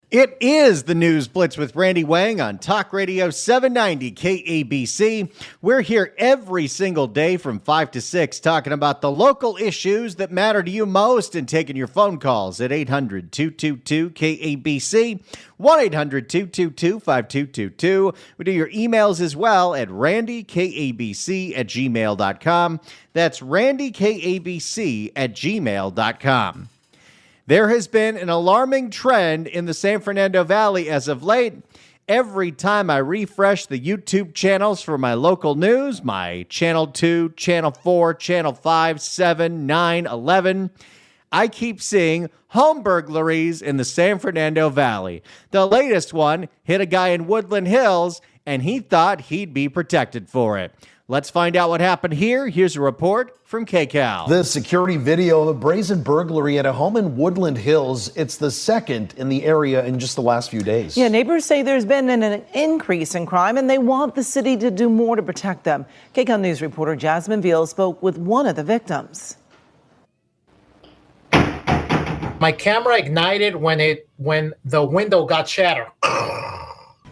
It is the News Blitz with Randy Wang on Talk Radio 790 KABC. We're here every single day from 5 to 6 talking about the local issues that matter to you most and taking your phone calls at 800-222-KABC, 1-800-222-5222. We do your emails as well at randykabc@gmail.com. That's randykabc@gmail.com. There has been an alarming trend in the San Fernando Valley as of late. Every time I refresh the YouTube channels for my local news, my Channel 2, Channel 4, Channel 5, 7, 9, 11, I keep seeing home burglaries in the San Fernando Valley. The latest one hit a guy in Woodland Hills, and he thought he'd be protected for it. Let's find out what happened here. Here's a report from KCAL. The security video of a brazen burglary at a home in Woodland Hills. It's the second in the area in just the last few days. Yeah, neighbors say there's been an increase in crime and they want the city to do more to protect them. KCAL News reporter Jasmine Veal spoke with one of the victims. My camera ignited when the window got shattered.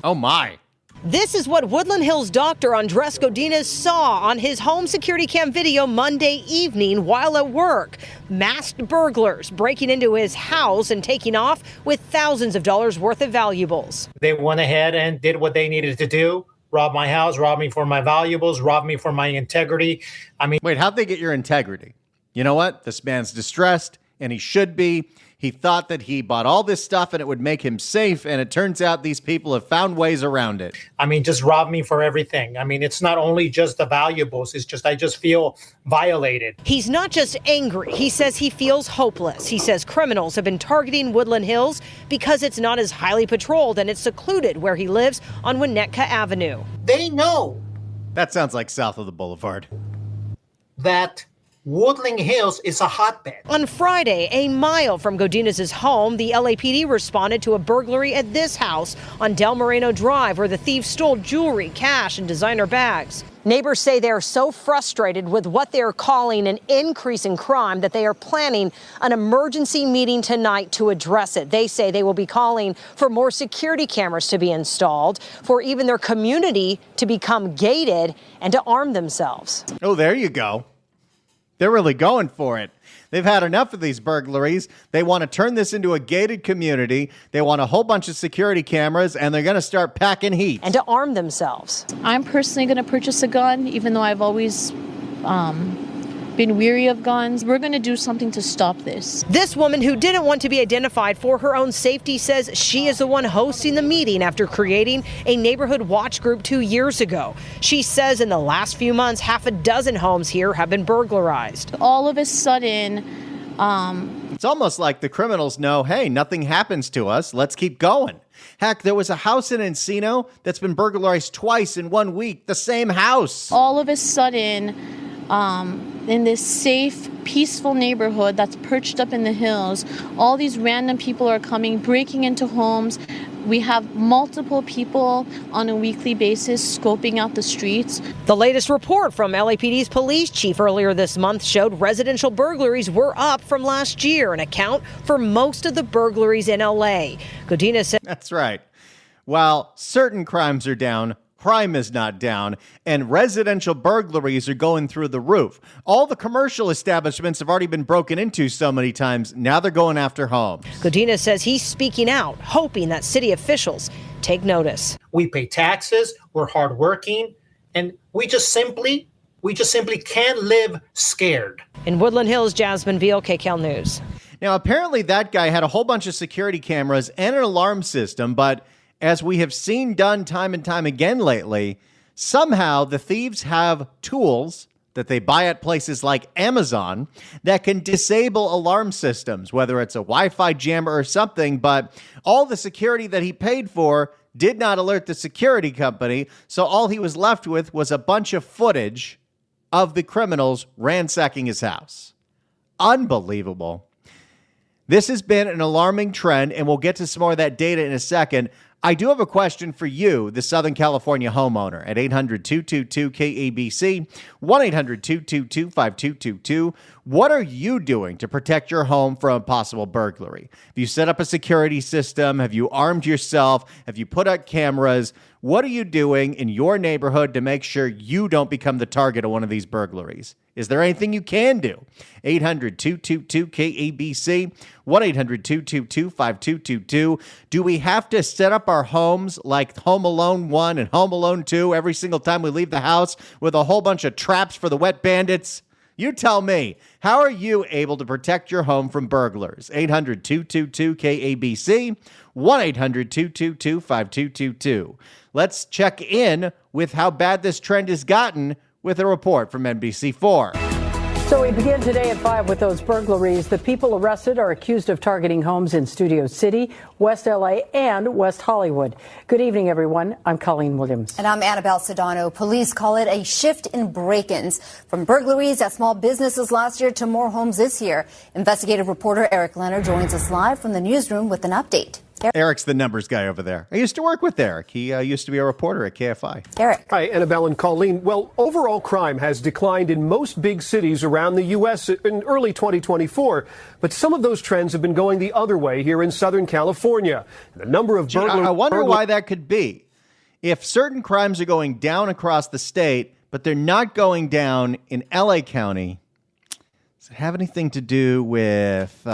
Oh my. This is what Woodland Hills doctor Andres Godinez saw on his home security cam video Monday evening while at work. Masked burglars breaking into his house and taking off with thousands of dollars worth of valuables. They went ahead and did what they needed to do. Rob my house, rob me for my valuables, rob me for my integrity. Wait, how'd they get your integrity? You know what? This man's distressed, and he should be. He thought that he bought all this stuff and it would make him safe, and it turns out these people have found ways around it. Just rob me for everything. It's not only just the valuables. I just feel violated. He's not just angry. He says he feels hopeless. He says criminals have been targeting Woodland Hills because it's not as highly patrolled and it's secluded where he lives on Winnetka Avenue. They know That sounds like south of the boulevard. that Woodland Hills is a hotbed. On Friday, a mile from Godinez's home, the LAPD responded to a burglary at this house on Del Moreno Drive where the thieves stole jewelry, cash, and designer bags. Neighbors say they are so frustrated with what they are calling an increase in crime that they are planning an emergency meeting tonight to address it. They say they will be calling for more security cameras to be installed, for even their community to become gated and to arm themselves. Oh, there you go. They're really going for it. They've had enough of these burglaries. They want to turn this into a gated community. They want a whole bunch of security cameras, and they're going to start packing heat. And to arm themselves. I'm personally going to purchase a gun, even though I've always been weary of guns. We're going to do something to stop this. This woman, who didn't want to be identified for her own safety, says she is the one hosting the meeting after creating a neighborhood watch group 2 years ago. She says in the last few months, half a dozen homes here have been burglarized. All of a sudden, it's almost like the criminals know, hey, nothing happens to us. Let's keep going. Heck, there was a house in Encino that's been burglarized twice in 1 week. The same house. all of a sudden, in this safe, peaceful neighborhood that's perched up in the hills, all these random people are coming, breaking into homes. We have multiple people on a weekly basis scoping out the streets. The latest report from LAPD's police chief earlier this month showed residential burglaries were up from last year, an account for most of the burglaries in LA. Godinez said That's right. While certain crimes are down, crime is not down, and residential burglaries are going through the roof. All the commercial establishments have already been broken into so many times. Now they're going after homes. Godinez says he's speaking out, hoping that city officials take notice. We pay taxes, we're hardworking, and we just simply can't live scared. In Woodland Hills, Jasmine Veal, KCAL News. Now, apparently that guy had a whole bunch of security cameras and an alarm system, but as we have seen done time and time again lately, somehow the thieves have tools that they buy at places like Amazon that can disable alarm systems, whether it's a Wi-Fi jammer or something, but all the security that he paid for did not alert the security company, so all he was left with was a bunch of footage of the criminals ransacking his house. Unbelievable. This has been an alarming trend, and we'll get to some more of that data in a second. I do have a question for you, the Southern California homeowner, at 800-222-KABC, 1-800-222-5222. What are you doing to protect your home from a possible burglary? Have you set up a security system? Have you armed yourself? Have you put up cameras? What are you doing in your neighborhood to make sure you don't become the target of one of these burglaries? Is there anything you can do? 800-222-KABC, 1-800-222-5222. Do we have to set up our homes like Home Alone 1 and Home Alone 2 every single time we leave the house with a whole bunch of traps for the wet bandits? You tell me, how are you able to protect your home from burglars? 800-222-KABC, 1-800-222-5222. Let's check in with how bad this trend has gotten with a report from NBC4. So we begin today at 5 with those burglaries. The people arrested are accused of targeting homes in Studio City, West LA, and West Hollywood. Good evening, everyone. I'm Colleen Williams. And I'm Annabelle Sedano. Police call it a shift in break-ins from burglaries at small businesses last year to more homes this year. Investigative reporter Eric Leonard joins us live from the newsroom with an update. Eric's the numbers guy over there. I used to work with Eric. He used to be a reporter at KFI. Eric. Hi, Annabelle and Colleen. Well, overall crime has declined in most big cities around the U.S. in early 2024, but some of those trends have been going the other way here in Southern California. The number of burglaries. I wonder why that could be. If certain crimes are going down across the state, but they're not going down in LA County, does it have anything to do with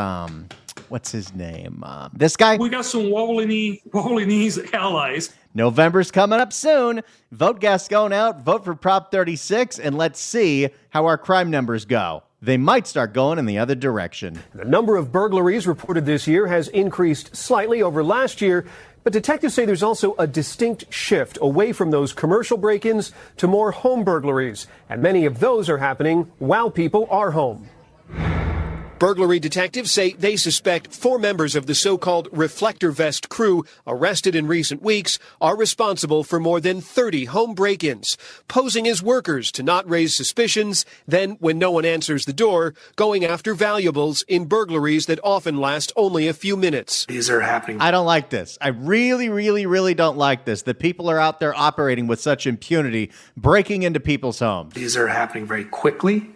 what's his name? This guy? We got some wobbly knees allies. November's coming up soon. Vote gas going out. Vote for Prop 36, and let's see how our crime numbers go. They might start going in the other direction. The number of burglaries reported this year has increased slightly over last year, but detectives say there's also a distinct shift away from those commercial break-ins to more home burglaries, and many of those are happening while people are home. Burglary detectives say they suspect 4 members of the so-called reflector vest crew arrested in recent weeks are responsible for more than 30 home break-ins, posing as workers to not raise suspicions, then, when no one answers the door, going after valuables in burglaries that often last only a few minutes. These are happening. I don't like this. I really, really, really don't like this. The people are out there operating with such impunity, breaking into people's homes. These are happening very quickly.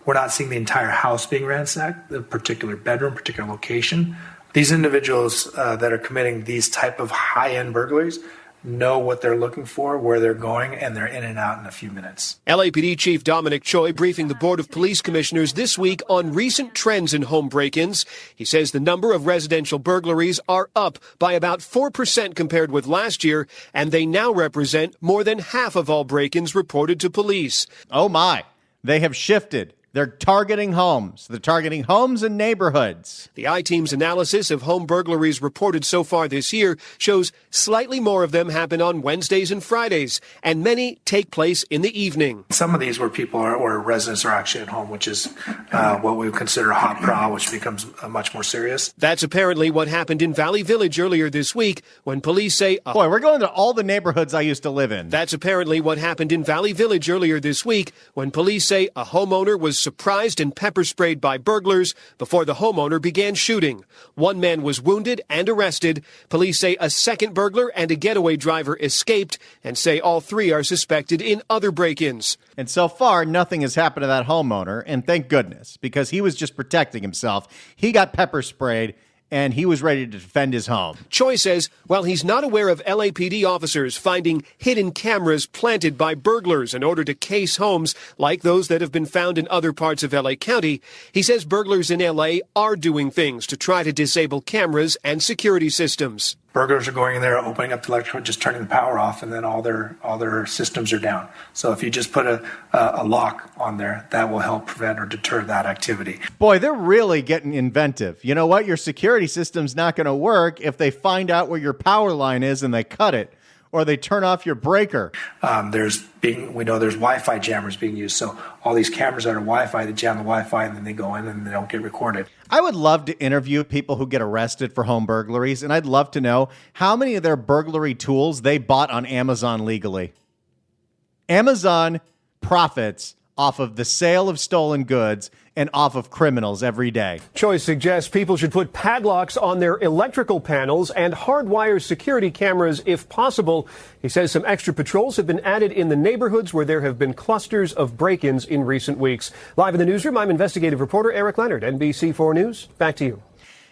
We're not seeing the entire house being ransacked, the particular bedroom, particular location. These individuals that are committing these type of high-end burglaries know what they're looking for, where they're going, and they're in and out in a few minutes. LAPD Chief Dominic Choi briefing the Board of Police Commissioners this week on recent trends in home break-ins. He says the number of residential burglaries are up by about 4% compared with last year, and they now represent more than half of all break-ins reported to police. Oh my, they have shifted. They're targeting homes. They're targeting homes and neighborhoods. The I-Team's analysis of home burglaries reported so far this year shows slightly more of them happen on Wednesdays and Fridays, and many take place in the evening. Some of these where people are, or residents are actually at home, which is what we would consider a hot prowl, which becomes much more serious. That's apparently what happened in Valley Village earlier this week when police say... Boy, we're going to all the neighborhoods I used to live in. That's apparently what happened in Valley Village earlier this week when police say a homeowner was surprised and pepper sprayed by burglars before the homeowner began shooting. One man was wounded and arrested. Police say a second burglar and a getaway driver escaped and say all 3 are suspected in other break-ins. And so far, nothing has happened to that homeowner, and thank goodness, because he was just protecting himself. He got pepper sprayed, and he was ready to defend his home. Choi says while he's not aware of LAPD officers finding hidden cameras planted by burglars in order to case homes like those that have been found in other parts of LA County, he says burglars in LA are doing things to try to disable cameras and security systems. Burglars are going in there, opening up the electrical, just turning the power off, and then all their systems are down. So if you just put a lock on there, that will help prevent or deter that activity. Boy, they're really getting inventive. You know what? Your security system's not going to work if they find out where your power line is and they cut it, or they turn off your breaker. We know there's Wi-Fi jammers being used. So all these cameras that are Wi-Fi, they jam the Wi-Fi and then they go in and they don't get recorded. I would love to interview people who get arrested for home burglaries, and I'd love to know how many of their burglary tools they bought on Amazon legally. Amazon profits off of the sale of stolen goods and off of criminals every day. Choi suggests people should put padlocks on their electrical panels and hardwire security cameras if possible. He says some extra patrols have been added in the neighborhoods where there have been clusters of break-ins in recent weeks. Live in the newsroom, I'm investigative reporter Eric Leonard, NBC4 News. Back to you.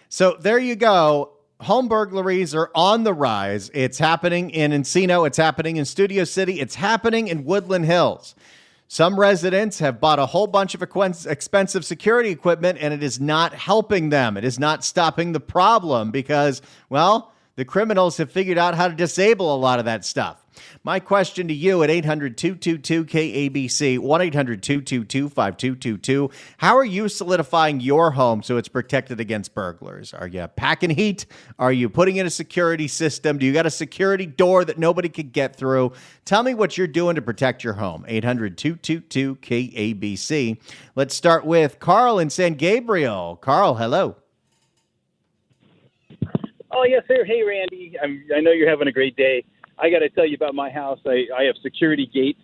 So there you go. Home burglaries are on the rise. It's happening in Encino. It's happening in Studio City. It's happening in Woodland Hills. Some residents have bought a whole bunch of expensive security equipment, and it is not helping them. It is not stopping the problem because, well, the criminals have figured out how to disable a lot of that stuff. My question to you at 800-222-KABC, 1-800-222-5222. How are you solidifying your home so it's protected against burglars? Are you packing heat? Are you putting in a security system? Do you got a security door that nobody could get through? Tell me what you're doing to protect your home. 800-222-KABC. Let's start with Carl in San Gabriel. Carl, hello. Oh, yes, sir. Hey, Randy. I know you're having a great day. I got to tell you about my house. I have security gates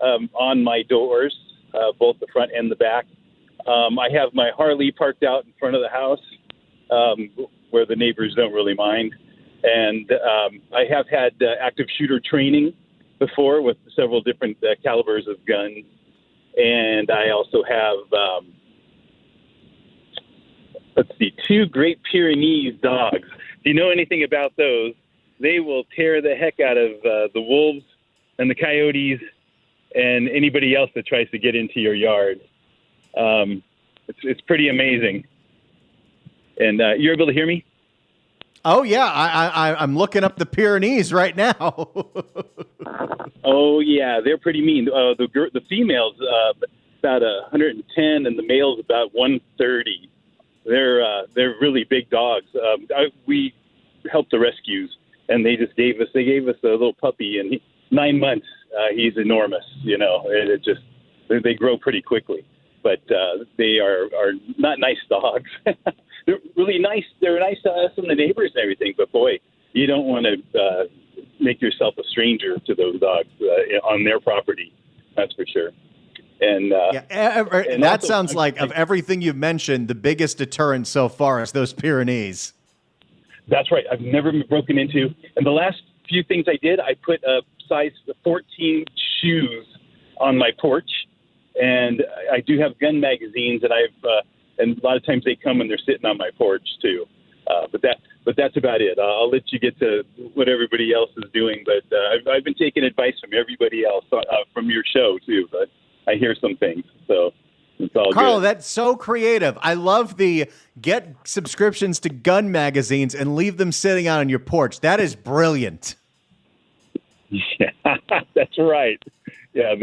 on my doors, both the front and the back. I have my Harley parked out in front of the house where the neighbors don't really mind. And I have had active shooter training before with several different calibers of guns. And I also have, two Great Pyrenees dogs. If you know anything about those, they will tear the heck out of the wolves and the coyotes and anybody else that tries to get into your yard. It's pretty amazing. And you're able to hear me? Oh, yeah. I'm looking up the Pyrenees right now. Oh, yeah. They're pretty mean. The female's about 110 and the male's about 130. They're really big dogs. We helped the rescues. And they gave us a little puppy, and 9 months. He's enormous. They grow pretty quickly, but they are not nice dogs. They're really nice. They're nice to us and the neighbors and everything. But boy, you don't want to make yourself a stranger to those dogs on their property. That's for sure. And and that sounds like of everything you've mentioned, the biggest deterrent so far is those Pyrenees. That's right. I've never been broken into. And the last few things I did, I put a size 14 shoes on my porch. And I do have gun magazines, and and a lot of times they come and they're sitting on my porch too. But that's about it. I'll let you get to what everybody else is doing. But I've been taking advice from everybody else from your show too. But I hear some things. So. Carl, that's so creative. I love the get subscriptions to gun magazines and leave them sitting out on your porch. That is brilliant. Yeah, that's right. Yeah, I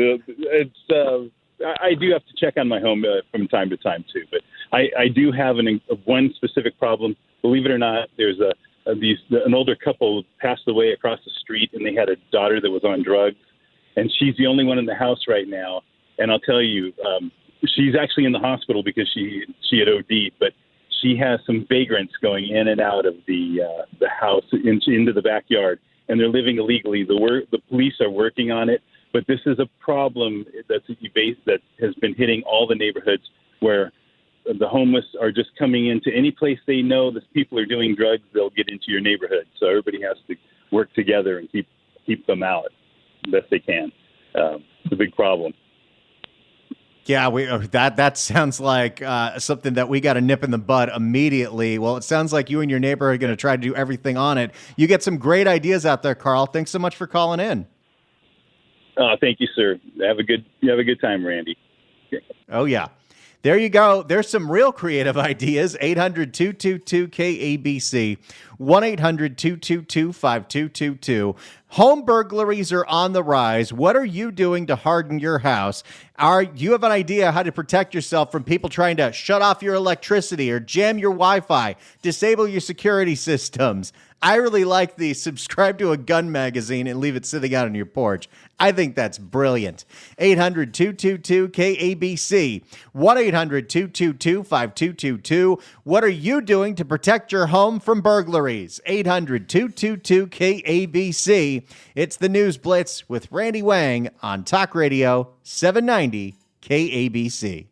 do have to check on my home from time to time too. But I do have one specific problem. Believe it or not, there's an older couple passed away across the street, and they had a daughter that was on drugs, and she's the only one in the house right now. And I'll tell you. She's actually in the hospital because she had OD'd, but she has some vagrants going in and out of the house into the backyard, and they're living illegally. The police are working on it, but this is a problem that has been hitting all the neighborhoods where the homeless are just coming into any place they know that people are doing drugs. They'll get into your neighborhood, so everybody has to work together and keep them out the best they can. It's a big problem. Yeah, that sounds like something that we got to nip in the bud immediately. Well, it sounds like you and your neighbor are going to try to do everything on it. You get some great ideas out there, Carl. Thanks so much for calling in. Thank you, sir. You have a good time, Randy. Oh, yeah. There you go. There's some real creative ideas. 800-222-KABC, 1-800-222-5222. Home burglaries are on the rise. What are you doing to harden your house? You have an idea how to protect yourself from people trying to shut off your electricity or jam your Wi-Fi, disable your security systems? I really like the subscribe to a gun magazine and leave it sitting out on your porch. I think that's brilliant. 800-222-KABC, 1-800-222-5222. What are you doing to protect your home from burglaries? 800-222-KABC. It's the News Blitz with Randy Wang on Talk Radio 790 KABC.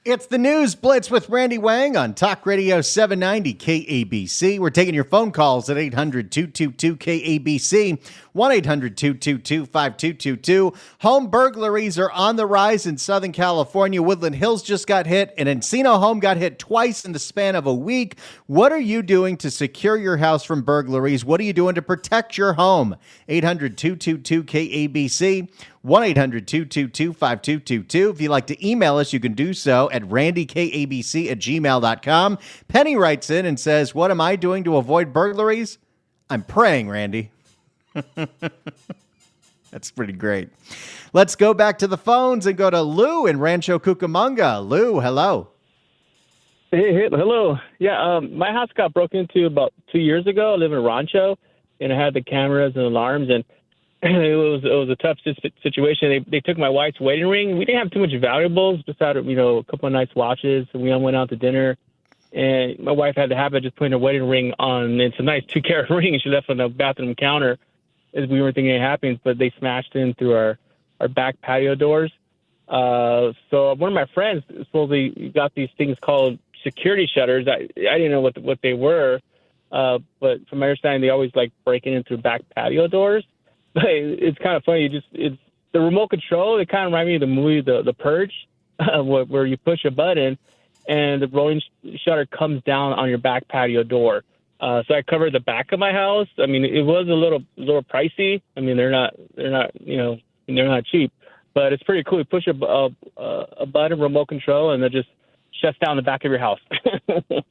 It's the News Blitz with Randy Wang on Talk Radio 790 KABC. We're taking your phone calls at 800-222-KABC, 1-800-222-5222. Home burglaries are on the rise in Southern California. Woodland Hills just got hit. An Encino home got hit twice in the span of a week. What are you doing to secure your house from burglaries? What are you doing to protect your home? 800-222-KABC. 1-800-222-5222. If you'd like to email us, you can do so at randykabc@gmail.com. Penny writes in and says, what am I doing to avoid burglaries? I'm praying, Randy. That's pretty great. Let's go back to the phones and go to Lou in Rancho Cucamonga. Lou, hello. Hey, hello. Yeah, my house got broken into about 2 years ago. I live in Rancho, and I had the cameras and alarms, and it was a tough situation. They took my wife's wedding ring. We didn't have too much valuables, just had a couple of nice watches. And we all went out to dinner, and my wife had the habit of just putting her wedding ring on. It's a nice 2-carat ring. She left on the bathroom counter as we weren't thinking it happened, but they smashed in through our back patio doors. So one of my friends supposedly got these things called security shutters. I didn't know what they were, but from my understanding, they always like breaking in through back patio doors. But it's kind of funny. It's the remote control. It kind of reminds me of the movie The Purge, where you push a button and the rolling shutter comes down on your back patio door. So I covered the back of my house. I mean, it was a little pricey. I mean, they're not cheap, but it's pretty cool. You push a button, remote control, and it just shuts down the back of your house. So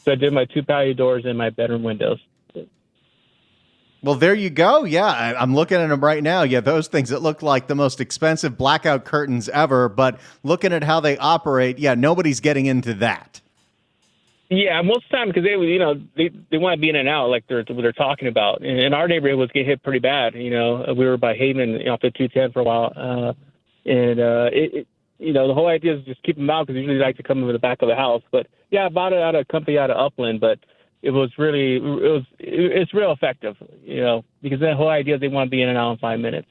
I did my 2 patio doors and my bedroom windows. Well, there you go. Yeah, I'm looking at them right now. Yeah, those things that look like the most expensive blackout curtains ever, but looking at how they operate, yeah, nobody's getting into that. Yeah, most of the time, because they want to be in and out like they're talking about. And our neighborhood was getting hit pretty bad. We were by Haven off the 210 for a while, the whole idea is just keep them out because usually they like to come into the back of the house. But yeah, I bought it out of a company out of Upland, but it's real effective, because the whole idea is they want to be in and out in 5 minutes.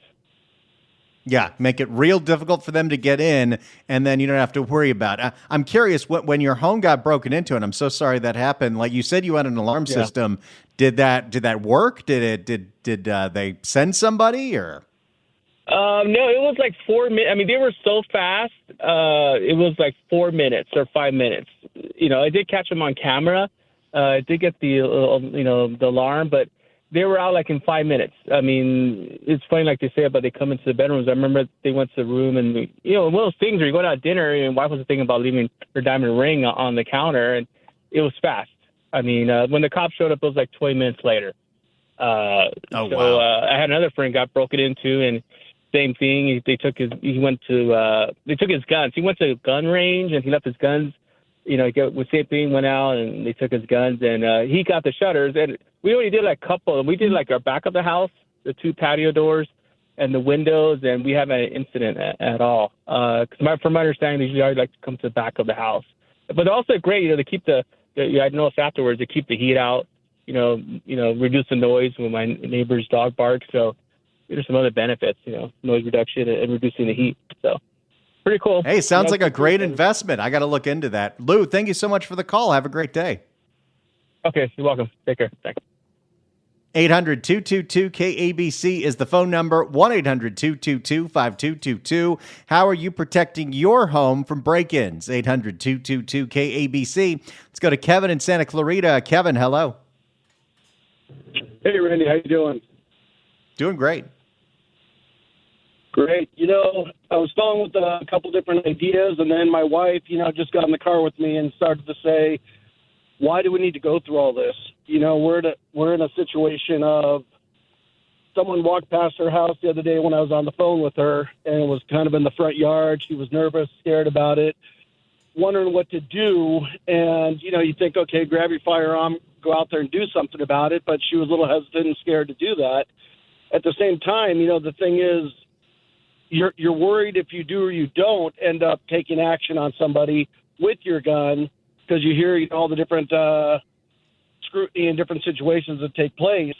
Yeah, make it real difficult for them to get in, and then you don't have to worry about it. I'm curious, when your home got broken into, and I'm so sorry that happened. Like you said, you had an alarm system. Did that work? Did they send somebody or? No, it was like 4 minutes. I mean, they were so fast. It was like 4 minutes or 5 minutes. I did catch them on camera. I did get the alarm, but they were out like in 5 minutes. I mean, it's funny, like they say about they come into the bedrooms. I remember they went to the room and, one of those things where you're going out to dinner and wife was thinking about leaving her diamond ring on the counter, and it was fast. I mean, when the cops showed up, it was like 20 minutes later. Wow. I had another friend got broken into, and same thing. They took his guns. He went to a gun range and he left his guns. The same thing, went out and they took his guns, and he got the shutters. And we only did like a couple. We did like our back of the house, the 2 patio doors, and the windows, and we haven't had an incident at all. Because from my understanding, they usually always like to come to the back of the house. But also great, to keep I noticed afterwards, to keep the heat out, reduce the noise when my neighbor's dog barks. So there's some other benefits, noise reduction and reducing the heat. So pretty cool. Hey, sounds like a great investment. I got to look into that. Lou, thank you so much for the call. Have a great day. Okay, you're welcome. Take care. Thanks. 800-222-KABC is the phone number, 1-800-222-5222. How are you protecting your home from break-ins? 800-222-KABC. Let's go to Kevin in Santa Clarita. Kevin, hello. Hey, Randy. How you doing? Doing great. Great. I was going with a couple different ideas, and then my wife, just got in the car with me and started to say, why do we need to go through all this? We're in a situation of someone walked past her house the other day when I was on the phone with her, and it was kind of in the front yard. She was nervous, scared about it, wondering what to do. And, you think, okay, grab your firearm, go out there and do something about it. But she was a little hesitant and scared to do that. At the same time, the thing is, you're worried if you do or you don't end up taking action on somebody with your gun, because you hear all the different scrutiny and different situations that take place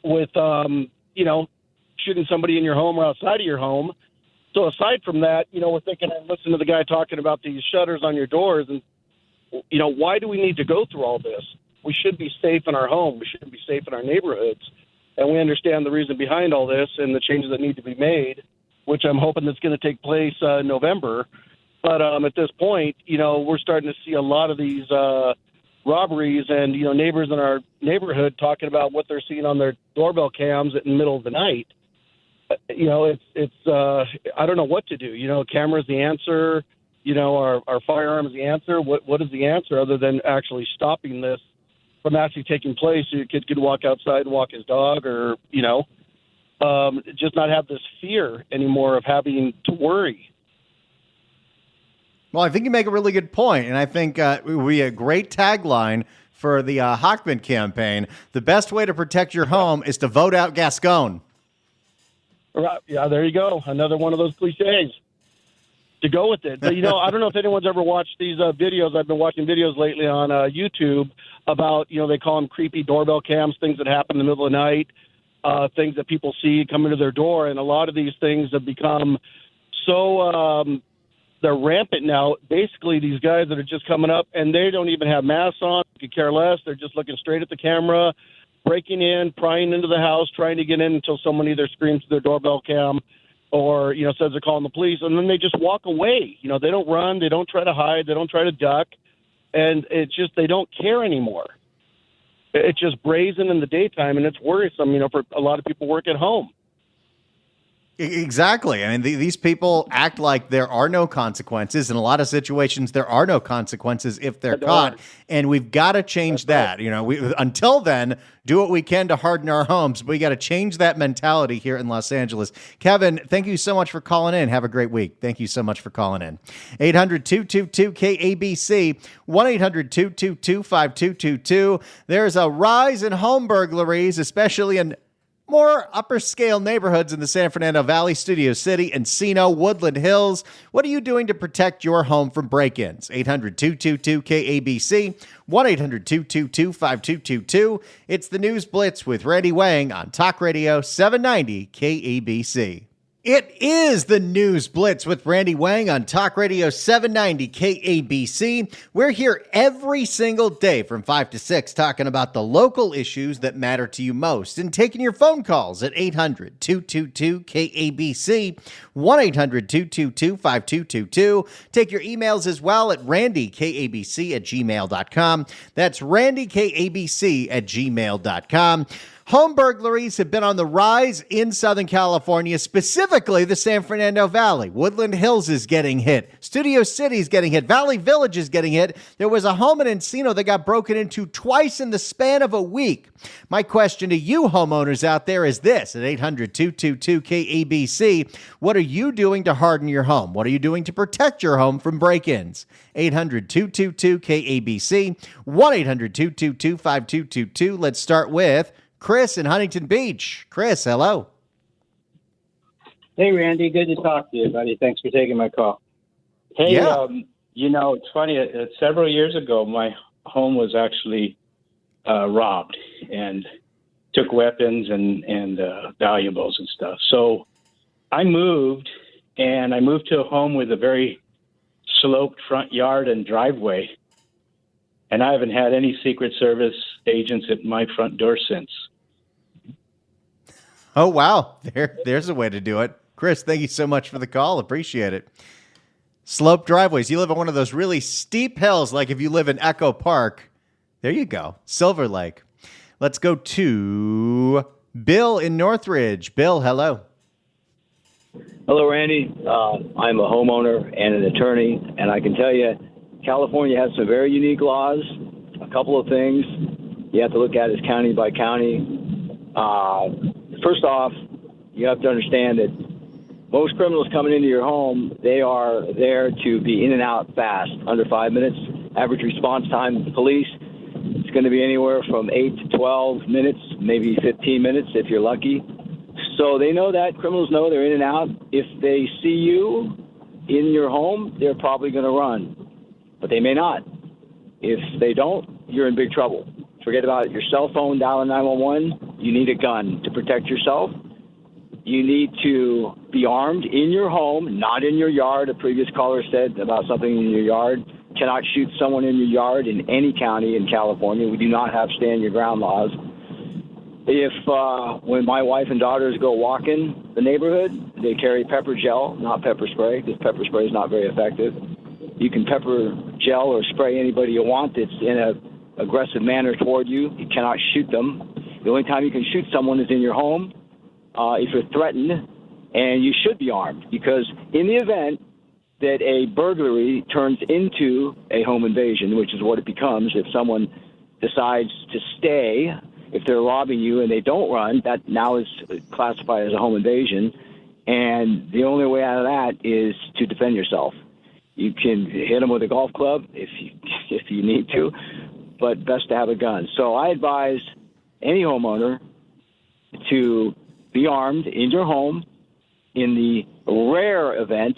with, shooting somebody in your home or outside of your home. So aside from that, we're thinking and listen to the guy talking about these shutters on your doors, and why do we need to go through all this? We should be safe in our home. We should be safe in our neighborhoods. And we understand the reason behind all this and the changes that need to be made, which I'm hoping that's going to take place in November. But at this point, we're starting to see a lot of these robberies and, neighbors in our neighborhood talking about what they're seeing on their doorbell cams in the middle of the night. It's I don't know what to do. Camera's the answer. Our firearms the answer. What is the answer other than actually stopping this from actually taking place? So your kid could walk outside and walk his dog, or just not have this fear anymore of having to worry. Well, I think you make a really good point, and I think it would be a great tagline for the Hochman campaign. The best way to protect your home is to vote out Gascon. Right. Yeah, there you go. Another one of those cliches to go with it. But, I don't know if anyone's ever watched these videos. I've been watching videos lately on YouTube about, they call them creepy doorbell cams, things that happen in the middle of the night, things that people see coming to their door. And a lot of these things have become so they're rampant now. Basically, these guys that are just coming up, and they don't even have masks on, could care less. They're just looking straight at the camera, breaking in, prying into the house, trying to get in until someone either screams to their doorbell cam or, says they're calling the police, and then they just walk away. They don't run, they don't try to hide, they don't try to duck, and it's just they don't care anymore. It's just brazen in the daytime, and it's worrisome, for a lot of people work at home. Exactly. I mean, these people act like there are no consequences. In a lot of situations, there are no consequences if they're caught. And we've got to change that. Until then, do what we can to harden our homes. But we got to change that mentality here in Los Angeles. Kevin, thank you so much for calling in. Have a great week. Thank you so much for calling in. 800-222-KABC, 1-800-222-5222. There's a rise in home burglaries, especially in more upper scale neighborhoods in the San Fernando Valley, Studio City, Encino, Woodland Hills. What are you doing to protect your home from break-ins? 800-222-KABC, 1-800-222-5222. It's the News Blitz with Randy Wang on Talk Radio 790 KABC. It is the News Blitz with Randy Wang on Talk Radio 790 KABC. We're here every single day from 5 to 6 talking about the local issues that matter to you most and taking your phone calls at 800-222-KABC, 1-800-222-5222. Take your emails as well at randykabc@gmail.com. That's randykabc@gmail.com. Home burglaries have been on the rise in Southern California, specifically the San Fernando Valley. Woodland Hills is getting hit. Studio City is getting hit. Valley Village is getting hit. There was a home in Encino that got broken into twice in the span of a week. My question to you homeowners out there is this, at 800-222-KABC. What are you doing to harden your home? What are you doing to protect your home from break-ins? 800-222-KABC, 1-800-222-5222. Let's start with Chris in Huntington Beach. Chris, hello. Hey, Randy. Good to talk to you, buddy. Thanks for taking my call. Hey, yeah. It's funny. Several years ago, my home was actually robbed and took weapons and valuables and stuff. So I moved to a home with a very sloped front yard and driveway. And I haven't had any Secret Service agents at my front door since. Oh, wow. There's a way to do it. Chris, thank you so much for the call. Appreciate it. Sloped driveways. You live on one of those really steep hills, like if you live in Echo Park. There you go. Silver Lake. Let's go to Bill in Northridge. Bill, hello. Hello, Randy. I'm a homeowner and an attorney, and I can tell you, California has some very unique laws. A couple of things you have to look at is county by county. First off, you have to understand that most criminals coming into your home, they are there to be in and out fast, under 5 minutes. Average response time to police, it's going to be anywhere from 8 to 12 minutes, maybe 15 minutes if you're lucky. So they know that. Criminals know they're in and out. If they see you in your home, they're probably going to run. But they may not. If they don't, you're in big trouble. Forget about your cell phone, dialing 911. You need a gun to protect yourself. You need to be be armed in your home, not in your yard. A previous caller said about something in your yard. Cannot shoot someone in your yard in any county in California. We do not have stand your ground laws. If when my wife and daughters go walking the neighborhood, they carry pepper gel, not pepper spray, because pepper spray is not very effective. You can pepper gel or spray anybody you want that's in an aggressive manner toward you. You cannot shoot them. The only time you can shoot someone is in your home if you're threatened, and you should be armed, because in the event that a burglary turns into a home invasion, which is what it becomes if someone decides to stay. If they're robbing you and they don't run, that now is classified as a home invasion. And the only way out of that is to defend yourself. You can hit them with a golf club if you need to, but best to have a gun. So I advise any homeowner to be armed in your home. In the rare event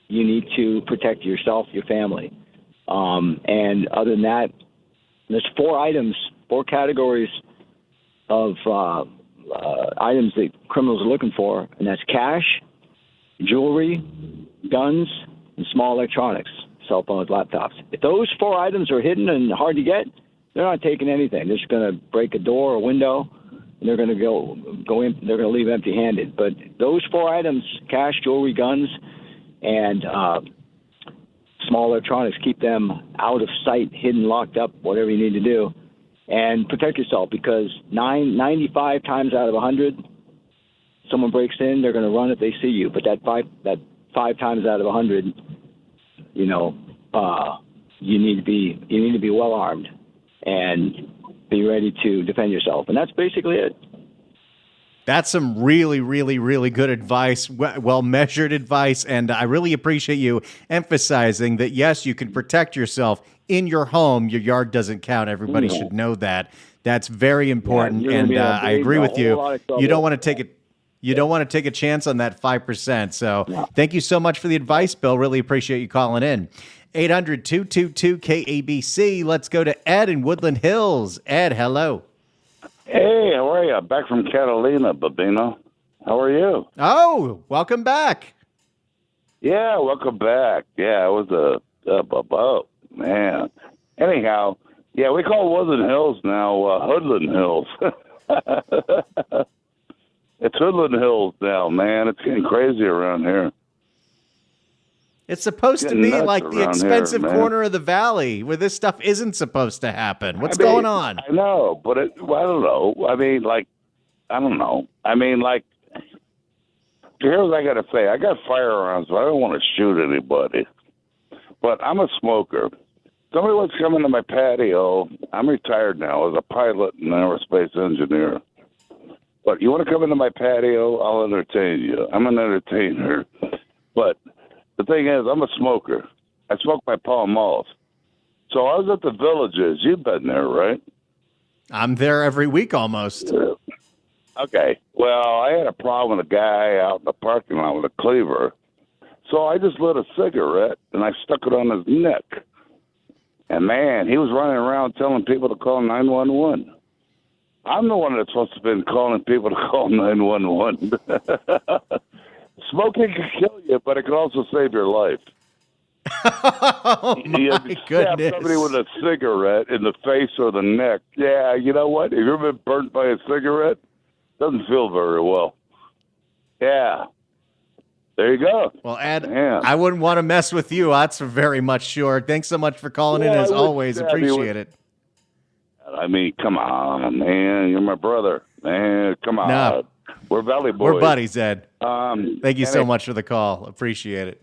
you need to protect yourself, your family. And other than that, there's 4 categories of items that criminals are looking for, and that's cash, jewelry, guns, and small electronics, cell phones, laptops. If those 4 items are hidden and hard to get, they're not taking anything. They're just going to break a door or window, and they're going to go in. They're going to leave empty-handed. But those 4 items, cash, jewelry, guns, and small electronics, keep them out of sight, hidden, locked up, whatever you need to do. And protect yourself, because 95 times out of 100, someone breaks in, they're going to run if they see you. But that five times out of 100, you need to be well armed and be ready to defend yourself. And that's basically it. That's some really, really, really good advice, well-measured advice, and I really appreciate you emphasizing that, yes, you can protect yourself in your home. Your yard doesn't count. Everybody should know that. That's very important, and I agree with you. You don't want to take it. You don't want to take a chance on that 5%. So thank you so much for the advice, Bill. Really appreciate you calling in. 800-222-KABC. Let's go to Ed in Woodland Hills. Ed, hello. Hey, how are you? Back from Catalina, Babino. How are you? Oh, welcome back. Yeah, welcome back. Yeah, it was man. Anyhow, yeah, we call Woodland Hills now Hoodland Hills. It's Hoodland Hills now, man. It's getting crazy around here. It's supposed to be like the expensive corner of the valley where this stuff isn't supposed to happen. What's going on? I know, but I don't know. I don't know. Here's what I got to say. I got firearms, but I don't want to shoot anybody. But I'm a smoker. Somebody wants to come into my patio. I'm retired now as a pilot and an aerospace engineer. But you want to come into my patio, I'll entertain you. I'm an entertainer. But the thing is, I'm a smoker. I smoke my Pall Malls. So I was at the Villages. You've been there, right? I'm there every week almost. Okay. Well, I had a problem with a guy out in the parking lot with a cleaver. So I just lit a cigarette, and I stuck it on his neck. And, man, he was running around telling people to call 911. I'm the one that's supposed to have been calling people to call 911. Smoking can kill you, but it can also save your life. Oh, my goodness. Somebody with a cigarette in the face or the neck. Yeah, you know what? Have you ever been burnt by a cigarette? Doesn't feel very well. Yeah. There you go. Well, Ed, I wouldn't want to mess with you. That's very much sure. Thanks so much for calling in, as always. Appreciate it. I mean, come on, man. You're my brother. Man, come on. No. We're Valley Boys. We're buddies, Ed. Thank you so much for the call. Appreciate it.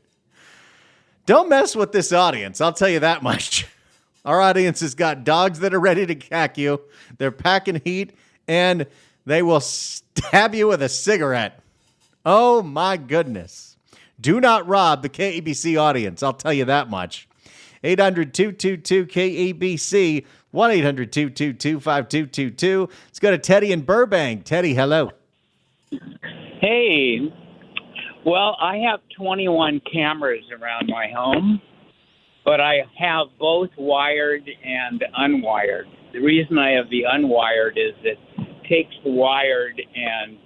Don't mess with this audience. I'll tell you that much. Our audience has got dogs that are ready to cack you. They're packing heat, and they will stab you with a cigarette. Oh, my goodness. Do not rob the KABC audience. I'll tell you that much. 800-222-KABC, 1-800-222-5222. Let's go to Teddy in Burbank. Teddy, hello. Hey. Well, I have 21 cameras around my home, but I have both wired and unwired. The reason I have the unwired is it takes the wired and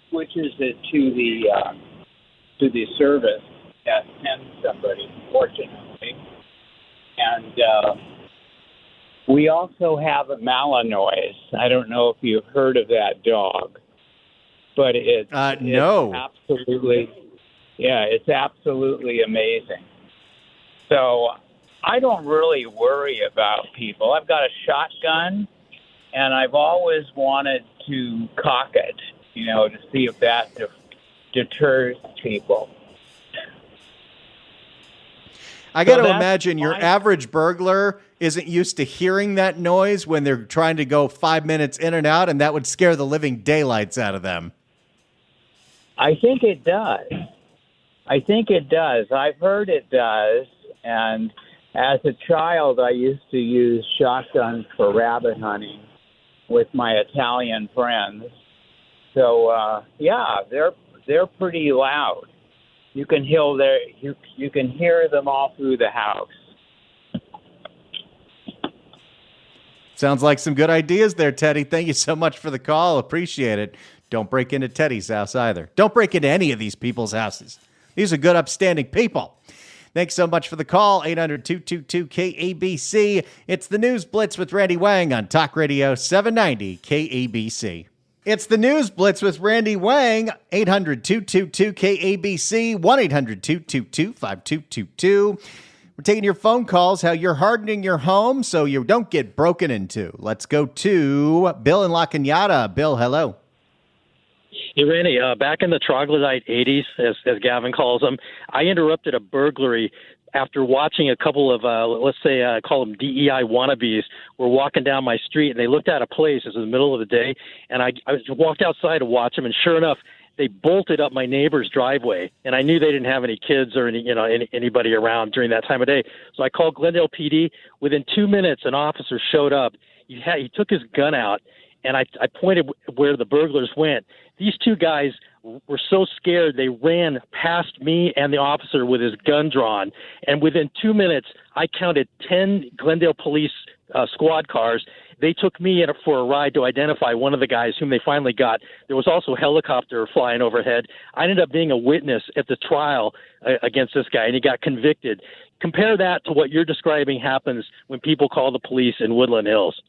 switches it to the to the service that sends somebody, fortunately. And we also have a Malinois. I don't know if you've heard of that dog, but it's no. it's absolutely amazing. So I don't really worry about people. I've got a shotgun, and I've always wanted to cock it, to see if that deters people. I got to imagine your average burglar isn't used to hearing that noise when they're trying to go 5 minutes in and out, and that would scare the living daylights out of them. I think it does. I've heard it does. And as a child, I used to use shotguns for rabbit hunting with my Italian friends. So, they're pretty loud. You can hear them all through the house. Sounds like some good ideas there, Teddy. Thank you so much for the call. Appreciate it. Don't break into Teddy's house either. Don't break into any of these people's houses. These are good, upstanding people. Thanks so much for the call. 800-222-KABC. It's the News Blitz with Randy Wang on Talk Radio 790 KABC. It's the News Blitz with Randy Wang. 800-222-KABC. 1-800-222-5222. We're taking your phone calls, how you're hardening your home so you don't get broken into. Let's go to Bill in La Cañada. Bill, hello. Hey, Randy, back in the troglodyte 80s, as Gavin calls them, I interrupted a burglary after watching a couple of, I call them DEI wannabes, were walking down my street, and they looked at a place. It was in the middle of the day, and I walked outside to watch them, and sure enough, they bolted up my neighbor's driveway, and I knew they didn't have any kids or anybody around during that time of day. So I called Glendale PD. Within 2 minutes, an officer showed up. He took his gun out, and I pointed where the burglars went. These two guys were so scared they ran past me and the officer with his gun drawn. And within 2 minutes, I counted 10 Glendale police squad cars. They took me in for a ride to identify one of the guys whom they finally got. There was also a helicopter flying overhead. I ended up being a witness at the trial against this guy, and he got convicted. Compare that to what you're describing happens when people call the police in Woodland Hills.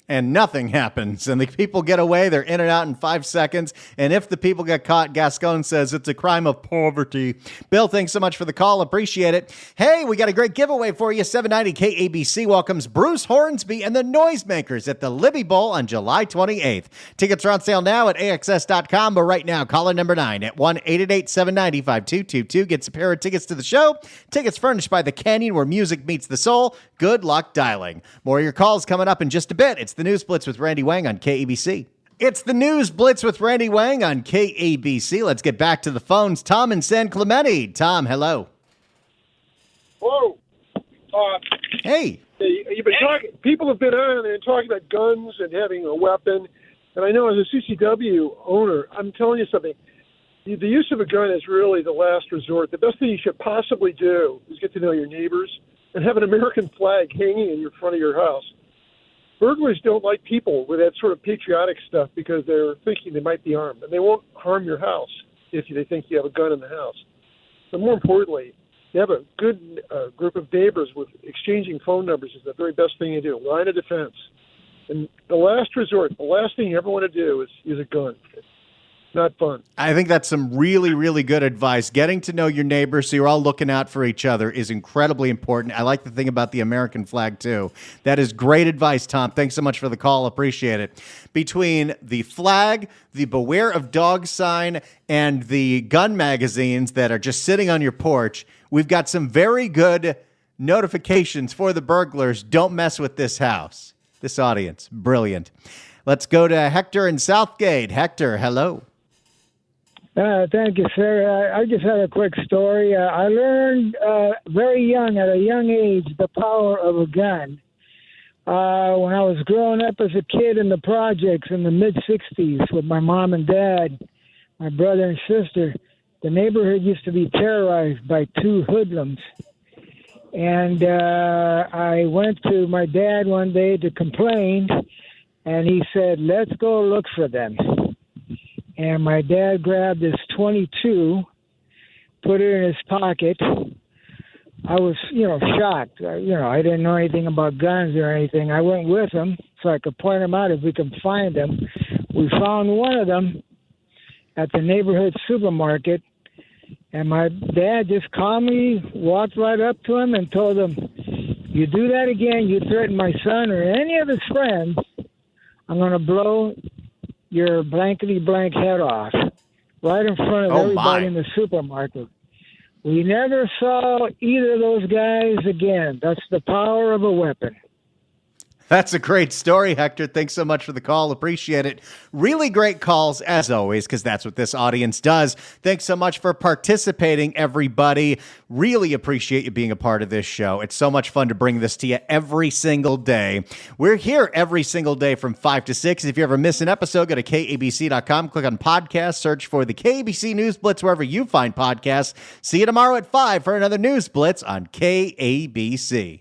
And nothing happens, and the people get away. They're in and out in 5 seconds. And if the people get caught, Gascon says it's a crime of poverty. Bill, thanks so much for the call. Appreciate it. Hey, we got a great giveaway for you. 790 KABC welcomes Bruce Hornsby and the Noisemakers at the Libby Bowl on July 28th. Tickets are on sale now at AXS.com, but right now, caller number 9 at 1-888-790-5222 gets a pair of tickets to the show. Tickets furnished by The Canyon, where music meets the soul. Good luck dialing. More of your calls coming up in just a bit. It's the News Blitz with Randy Wang on KABC. It's the News Blitz with Randy Wang on KABC. Let's get back to the phones. Tom in San Clemente. Tom, hello. Whoa. Hey. You've been talking. People have been on and talking about guns and having a weapon. And I know as a CCW owner, I'm telling you something. The use of a gun is really the last resort. The best thing you should possibly do is get to know your neighbors and have an American flag hanging in front of your house. Burglars don't like people with that sort of patriotic stuff because they're thinking they might be armed. And they won't harm your house if they think you have a gun in the house. But more importantly, you have a good group of neighbors with exchanging phone numbers is the very best thing you do. Line of defense. And the last resort, the last thing you ever want to do is use a gun. Not fun. I think that's some really, really good advice. Getting to know your neighbors so you're all looking out for each other is incredibly important. I like the thing about the American flag, too. That is great advice, Tom. Thanks so much for the call. Appreciate it. Between the flag, the Beware of Dogs sign, and the gun magazines that are just sitting on your porch, we've got some very good notifications for the burglars. Don't mess with this house. This audience, brilliant. Let's go to Hector in Southgate. Hector, hello. Thank you, sir. I just had a quick story. I learned very young, at a young age, the power of a gun. When I was growing up as a kid in the projects in the mid-'60s with my mom and dad, my brother and sister, the neighborhood used to be terrorized by two hoodlums. And I went to my dad one day to complain, and he said, "Let's go look for them." And my dad grabbed his .22 put it in his pocket. I was, shocked. I didn't know anything about guns or anything. I went with him so I could point him out if we could find them. We found one of them at the neighborhood supermarket, and my dad just calmly walked right up to him and told him, "You do that again, you threaten my son or any of his friends, I'm going to blow your blankety blank head off right in front of everybody in the supermarket." We never saw either of those guys again. That's the power of a weapon. That's a great story, Hector. Thanks so much for the call. Appreciate it. Really great calls, as always, because that's what this audience does. Thanks so much for participating, everybody. Really appreciate you being a part of this show. It's so much fun to bring this to you every single day. We're here every single day from 5 to 6. If you ever miss an episode, go to KABC.com, click on podcast, search for the KABC News Blitz wherever you find podcasts. See you tomorrow at 5 for another News Blitz on KABC.